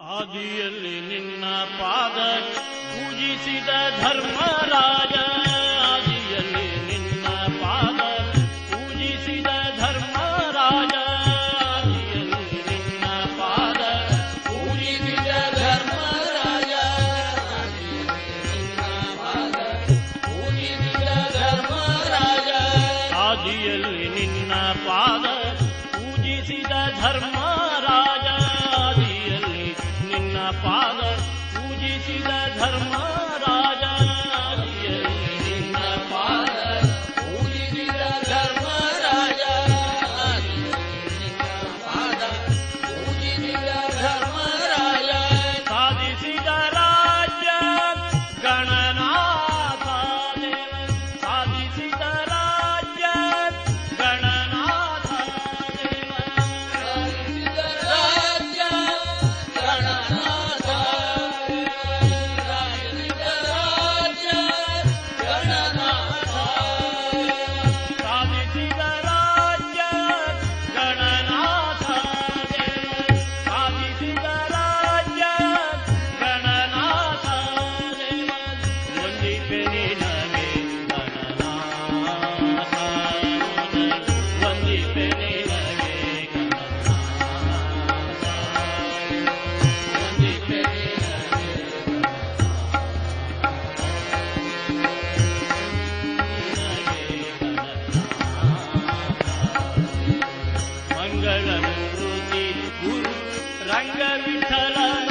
ಆದಿಯಲ್ಲಿ ನಿನ್ನ ಪಾದ ಪೂಜಿಸಿದ ಧರ್ಮರಾಜ, ಆದಿಯಲ್ಲಿ ನಿನ್ನ ಪಾದ ಪೂಜಿಸಿದ ಧರ್ಮರಾಜ, ಆದಿಯಲ್ಲಿ ನಿನ್ನ ಪಾದ ಪೂಜಿಸಿದ ಧರ್ಮರಾಜ, ಆದಿಯಲ್ಲಿ ನಿನ್ನ ಪಾದ ಪೂಜಿಸಿದ ಧರ್ಮರಾಜ, ಆದಿಯಲ್ಲಿ ನಿನ್ನ ಪಾದ ಪೂಜಿಸಿದ ಧರ್ಮರಾಜ, ಆದಿಯಲ್ಲಿ ನಿನ್ನ ಪಾದ ಪೂಜಿಸಿದ ಧರ್ಮರಾಜ, ಪೂಜಿಸಿದ ಧರ್ಮರಾಜ, ಸಾಧಿಸಿದ ರಾಜ್ಯ ಗಣನಾಥ ದೇವ, ಸಾಧಿಸಿದ ರಾಜ್ಯ ಗಣನಾಥ ದೇವ, ಸಾಧಿಸಿದ ರಾಜ್ಯ ಗಣನಾಥ ದೇವ, ಸಾಧಿಸಿದ ರಾಜ್ಯ ಗಣನಾಥ ದೇವ, ಸಾಧಿಸಿದ ರಾಜ್ಯ ಗಣನಾಥ ದೇವ, ಸಾಧಿಸಿದ ರಾಜ್ಯ ಗಣನಾಥ ದೇವ, ವಂದಿಪೆ ನಿನಗೆ ಗಣನಾಥ, ವಂದಿಪೆ ನಿನಗೆ ಗಣನಾಥ, ವಂದಿಪೆ ಮಂಗಳ ಮೂರ್ತಿ ಗುರು ರಂಗ ವಿಠಲನ